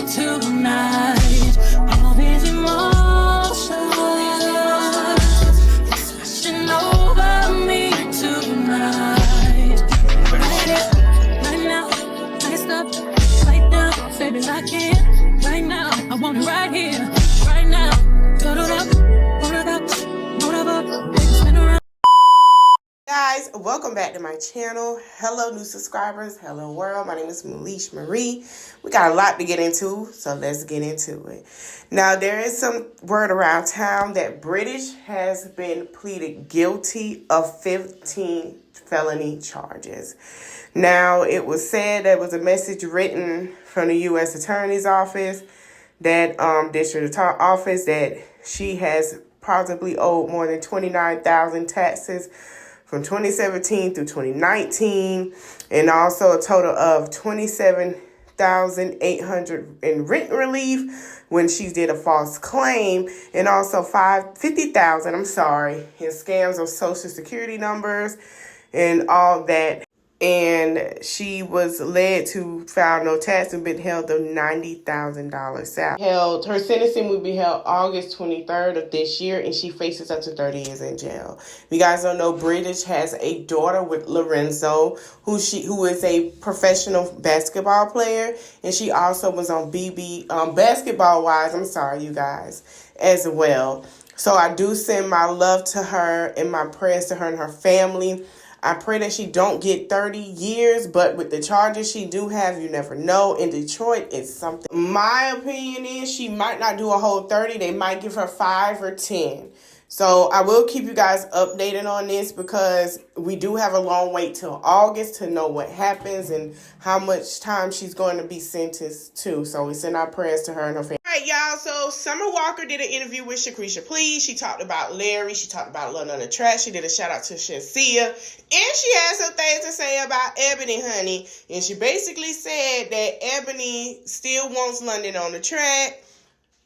tonight. All these emotions rushing over me tonight. Right now, right stop, right now, baby, I can't. Right now, I want it right here, right now. Turn it up, spin around. Guys, welcome back to my channel. Hello new subscribers, hello world. My name is Malish Marie. We got a lot to get into, so let's get into it. Now, there is some word around town that British has been pleaded guilty of 15 felony charges. Now, it was said there was a message written from the U.S. Attorney's Office, that District Office, that she has possibly owed more than $29,000 taxes from 2017 through 2019, and also a total of $27,800 in rent relief when she did a false claim, and also $50,000, in scams of social security numbers and all that. And she was led to file no tax and been held a $90,000 salary. Her sentencing will be held August 23rd of this year, and she faces up to 30 years in jail. If you guys don't know, British has a daughter with Lorenzo, who is a professional basketball player, and she also was on Basketball Wives, you guys, as well. So I do send my love to her and my prayers to her and her family. I pray that she don't get 30 years, but with the charges she do have, you never know. In Detroit, it's something. My opinion is she might not do a whole 30. They might give her 5 or 10. So I will keep you guys updated on this, because we do have a long wait till August to know what happens and how much time she's going to be sentenced to. So we send our prayers to her and her family. All right, y'all. So Summer Walker did an interview with Shakrisha Plead. She talked about Larry. She talked about London on the Track. She did a shout out to Shenseea. And she had some things to say about Ebony, honey. And she basically said that Ebony still wants London on the Track,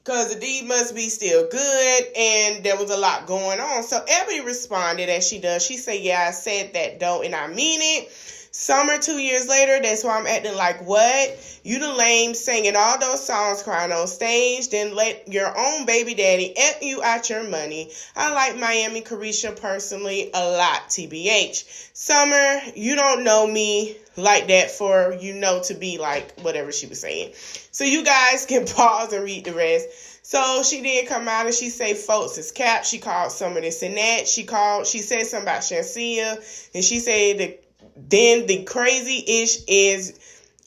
because the deed must be still good, and there was a lot going on. So Ebony responded as she does. She said, yeah, I said that though, and I mean it. Summer, 2 years later, that's why I'm acting like what? You the lame singing all those songs, crying on stage, then let your own baby daddy amp you out your money. I like Miami Carisha personally a lot, TBH. Summer, you don't know me like that for to be like whatever she was saying. So you guys can pause and read the rest. So she did come out and she say folks is cap. She called Summer this and that. She said something about Shenseea, and she said that then the crazy ish is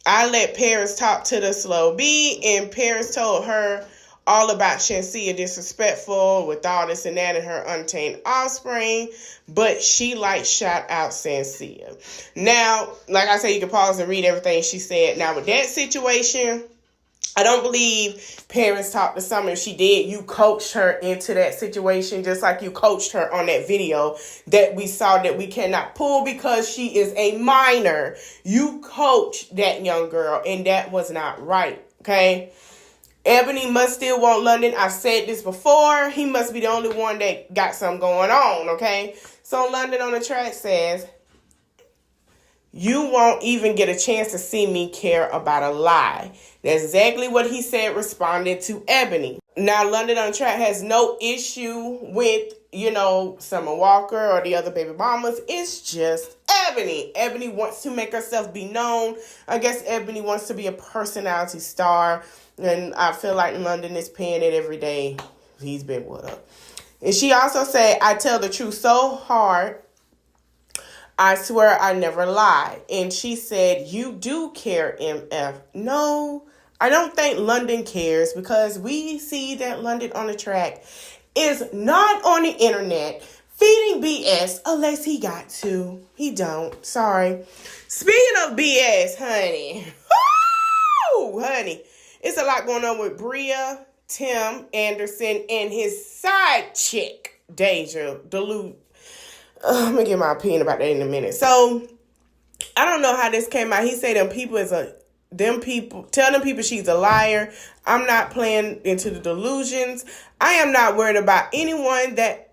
I let Paris talk to the slow B, and Paris told her all about Shenseea disrespectful with all this and that and her untamed offspring, but she shout out Shenseea. Now, like I said, you can pause and read everything she said. Now, with that situation, I don't believe Paris talked to Summer. If she did, you coached her into that situation, just like you coached her on that video that we saw that we cannot pull because she is a minor. You coached that young girl, and that was not right, okay? Ebony must still want London. I've said this before. He must be the only one that got something going on, okay? So London on the Track says, you won't even get a chance to see me care about a lie. That's exactly what he said, responding to Ebony. Now, London on the Track has no issue with, Summer Walker or the other baby mamas. It's just Ebony. Ebony wants to make herself be known. I guess Ebony wants to be a personality star. And I feel like London is paying it every day he's been with her. And she also said, I tell the truth so hard, I swear I never lie. And she said, you do care, MF. No, I don't think London cares, because we see that London on the Track is not on the internet feeding BS unless he got to. He don't. Sorry. Speaking of BS, honey. Woo! Honey. It's a lot going on with Bria, Tim Anderson, and his side chick, Deja Delude. I'm going to give my opinion about that in a minute. So, I don't know how this came out. He said tell them people she's a liar. I'm not playing into the delusions. I am not worried about anyone that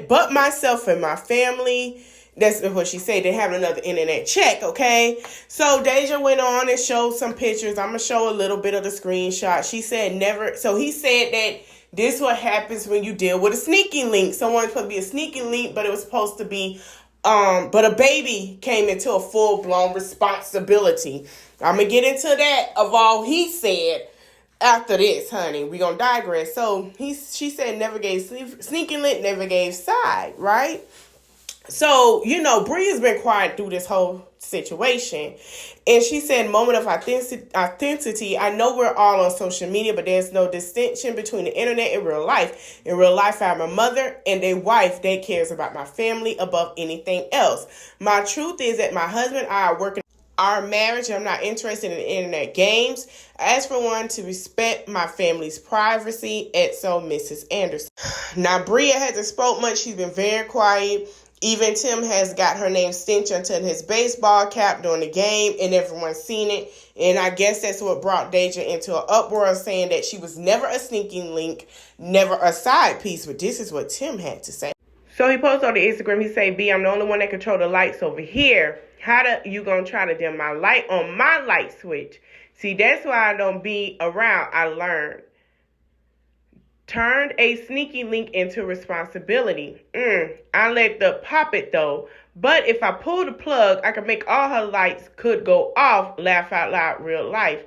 but myself and my family. That's what she said. They have another internet check, okay? So Deja went on and showed some pictures. I'm going to show a little bit of the screenshot. She said never. So he said that this is what happens when you deal with a sneaking link. Someone's supposed to be a sneaking link, but it was supposed to be, but a baby came into a full-blown responsibility. I'm going to get into that of all he said after this, honey. We're going to digress. So she said never gave sneaking link, never gave side, right? So, Bria's been quiet through this whole situation. And she said, moment of authenticity. I know we're all on social media, but there's no distinction between the internet and real life. In real life, I'm a mother and a wife that cares about my family above anything else. My truth is that my husband and I are working our marriage. I'm not interested in internet games. I ask for one to respect my family's privacy. So Mrs. Anderson. Now, Bria hasn't spoke much. She's been very quiet. Even Tim has got her name stitched onto his baseball cap during the game, and everyone's seen it. And I guess that's what brought Deja into an uproar, saying that she was never a sneaking link, never a side piece. But this is what Tim had to say. So he posted on the Instagram, he said, B, I'm the only one that control the lights over here. How you gonna try to dim my light on my light switch? See, that's why I don't be around. I learned. Turned a sneaky link into responsibility. I let the pop it though. But if I pull the plug, I can make all her lights could go off. Laugh out loud, real life.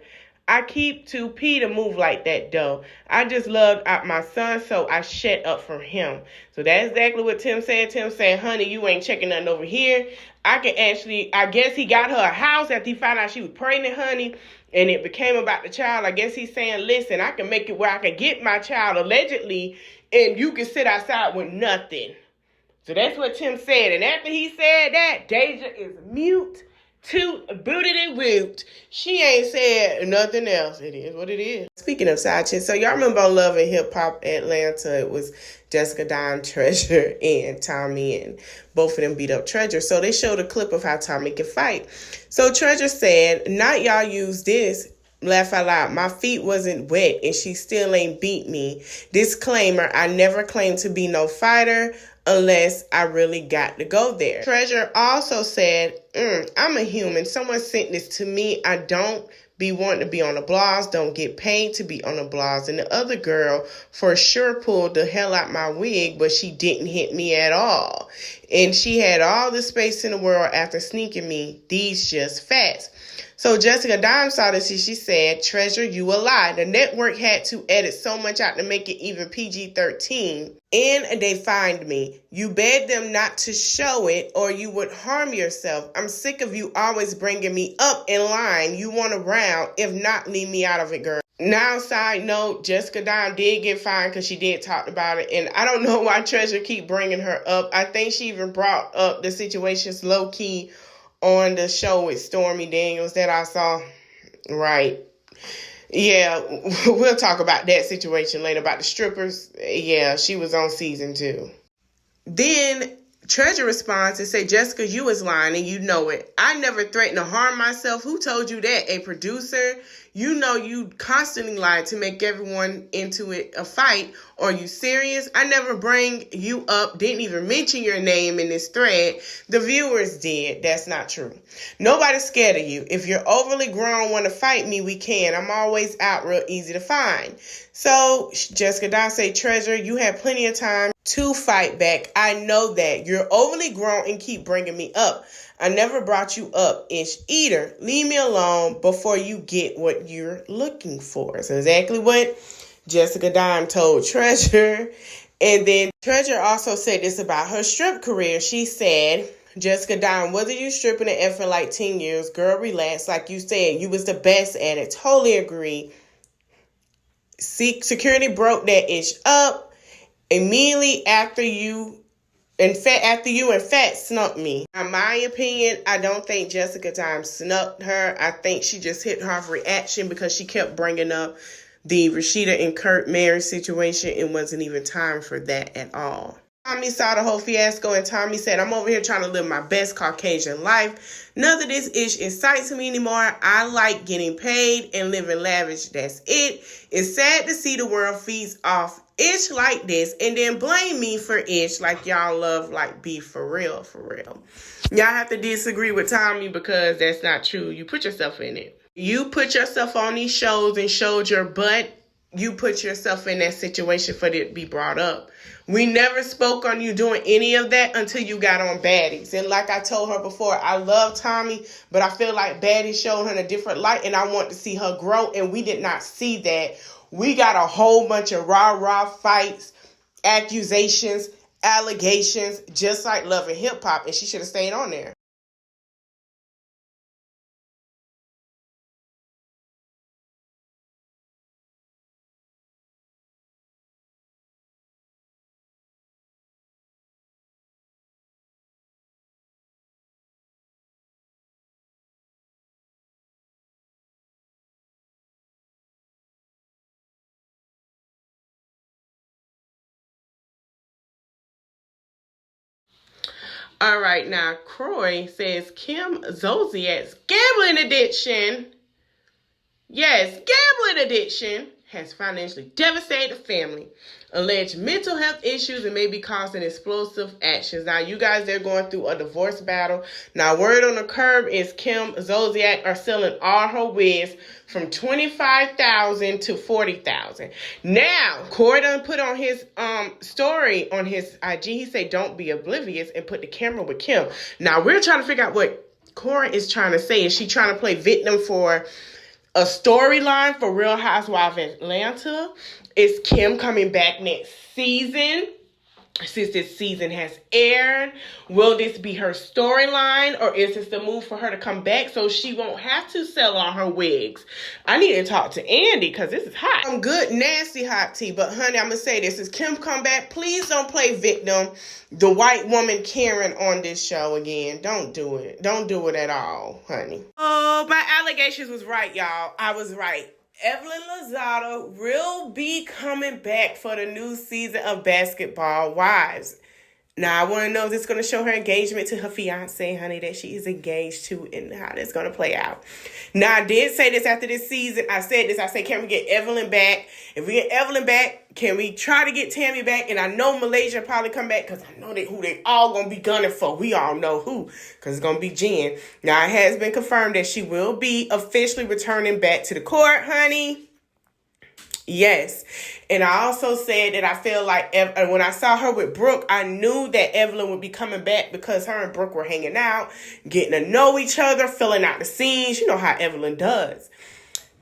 I keep 2P to move like that though. I just loved my son, so I shut up for him. So that's exactly what Tim said. Tim said, honey, you ain't checking nothing over here. I guess he got her a house after he found out she was pregnant, honey. And it became about the child. I guess he's saying, listen, I can make it where I can get my child allegedly, and you can sit outside with nothing. So that's what Tim said. And after he said that, Deja is mute, booted and whooped. She ain't said nothing else. It is what it is. Speaking of side chicks, so y'all remember on Love and Hip Hop Atlanta, it was Jessica Dime, Treasure, and Tommy, and both of them beat up Treasure. So they showed a clip of how Tommy can fight. So Treasure said, not y'all use this. Laugh out loud. My feet wasn't wet and she still ain't beat me. Disclaimer, I never claimed to be no fighter unless I really got to go there. Treasure also said, I'm a human. Someone sent this to me. I don't be wanting to be on the blogs, don't get paid to be on the blogs. And the other girl for sure pulled the hell out my wig, but she didn't hit me at all. And she had all the space in the world after sneaking me. These just facts. So Jessica Dime saw this and she said, Treasure, you a lie. The network had to edit so much out to make it even PG-13. And they fined me. You begged them not to show it or you would harm yourself. I'm sick of you always bringing me up in line. You want around. If not, leave me out of it, girl. Now, side note, Jessica Dime did get fined because she did talk about it. And I don't know why Treasure keep bringing her up. I think she even brought up the situations low-key on the show with Stormy Daniels that I saw. Right. Yeah, we'll talk about that situation later, about the strippers. Yeah, she was on season 2. Then Treasure responds and say, Jessica, you was lying and you know it. I never threatened to harm myself. Who told you that? A producer? You know you constantly lied to make everyone into it a fight. Are you serious? I never bring you up, didn't even mention your name in this thread. The viewers did. That's not true. Nobody's scared of you. If you're overly grown, want to fight me, we can. I'm always out, real easy to find. So Jessica Dime say, Treasure, you had plenty of time to fight back. I know that. You're overly grown and keep bringing me up. I never brought you up, ish either. Leave me alone before you get what you're looking for. So exactly what Jessica Dime told Treasure. And then Treasure also said this about her strip career. She said, Jessica Dime, whether you stripping and effing like 10 years, girl, relax. Like you said, you was the best at it. Totally agree. Security broke that ish up immediately after you and Fat snubbed me. In my opinion, I don't think Jessica Dime snubbed her. I think she just hit her off reaction because she kept bringing up the Rashida and Kurt marriage situation. It wasn't even time for that at all. Tommy saw the whole fiasco and Tommy said, I'm over here trying to live my best Caucasian life. None of this ish excites me anymore. I like getting paid and living lavish. That's it. It's sad to see the world feeds off ish like this and then blame me for ish like y'all love like beef for real, for real. Y'all have to disagree with Tommy because that's not true. You put yourself in it. You put yourself on these shows and showed your butt. You put yourself in that situation for it to be brought up. We never spoke on you doing any of that until you got on Baddies. And like I told her before, I love Tommy, but I feel like Baddies showed her in a different light and I want to see her grow. And we did not see that. We got a whole bunch of rah-rah fights, accusations, allegations, just like Love and Hip Hop. And she should have stayed on there. All right, now Croy says Kim Zolciak's gambling addiction, yes, gambling addiction, has financially devastated the family. Alleged mental health issues and may be causing explosive actions. Now, you guys, they're going through a divorce battle. Now, word on the curb is Kim Zolciak are selling all her wigs from $25,000 to $40,000. Now, Corey done put on his story on his IG. He said, "Don't be oblivious," and put the camera with Kim. Now, we're trying to figure out what Corey is trying to say. Is she trying to play victim for a storyline for Real Housewives of Atlanta? Is Kim coming back next season? Since this season has aired, will this be her storyline, or is this the move for her to come back so she won't have to sell all her wigs? I need to talk to Andy because this is hot. I'm good, nasty hot tea, but honey, I'm gonna say this: is Kim come back? Please don't play victim, the white woman Karen on this show again. Don't do it. Don't do it at all, honey. Oh, my allegations was right, y'all. I was right. Evelyn Lozada will be coming back for the new season of Basketball Wives. Now, I want to know if this is going to show her engagement to her fiance, honey, that she is engaged to, and how that's going to play out. Now, I did say this after this season. I said, can we get Evelyn back? If we get Evelyn back, can we try to get Tammy back? And I know Malaysia will probably come back because I know who they all going to be gunning for. We all know who, because it's going to be Jen. Now, it has been confirmed that she will be officially returning back to the court, honey. Yes. And I also said that I feel like when I saw her with Brooke, I knew that Evelyn would be coming back because her and Brooke were hanging out, getting to know each other, filling out the scenes. You know how Evelyn does.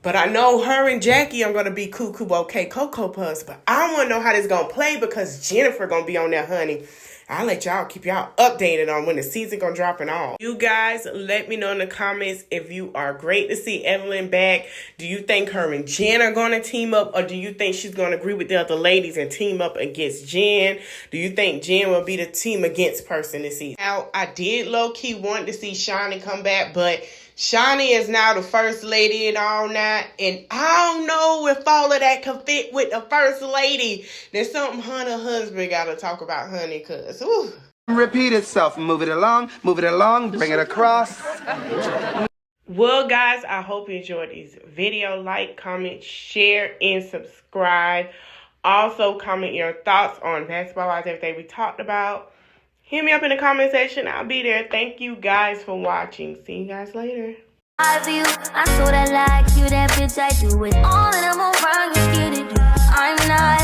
But I know her and Jackie are going to be cuckoo, okay, Cocoa Puffs. But I want to know how this going to play because Jennifer going to be on there, honey. I'll let y'all keep y'all updated on when the season gonna drop and all. You guys, let me know in the comments if you are great to see Evelyn back. Do you think her and Jen are gonna team up, or do you think she's gonna agree with the other ladies and team up against Jen? Do you think Jen will be the team against person this season? Now, I did low-key want to see Shani come back, but Shani is now the first lady and all that, and I don't know if all of that can fit with the first lady. There's something her and her husband got to talk about, honey, because, ooh. Repeat itself. Move it along, bring it across. Well, guys, I hope you enjoyed this video. Like, comment, share, and subscribe. Also, comment your thoughts on Basketball Wives, everything we talked about. Hit me up in the comment section. I'll be there. Thank you guys for watching. See you guys later. I so that like you, that bitch, I do it all and I'm around, you scared to do. I'm not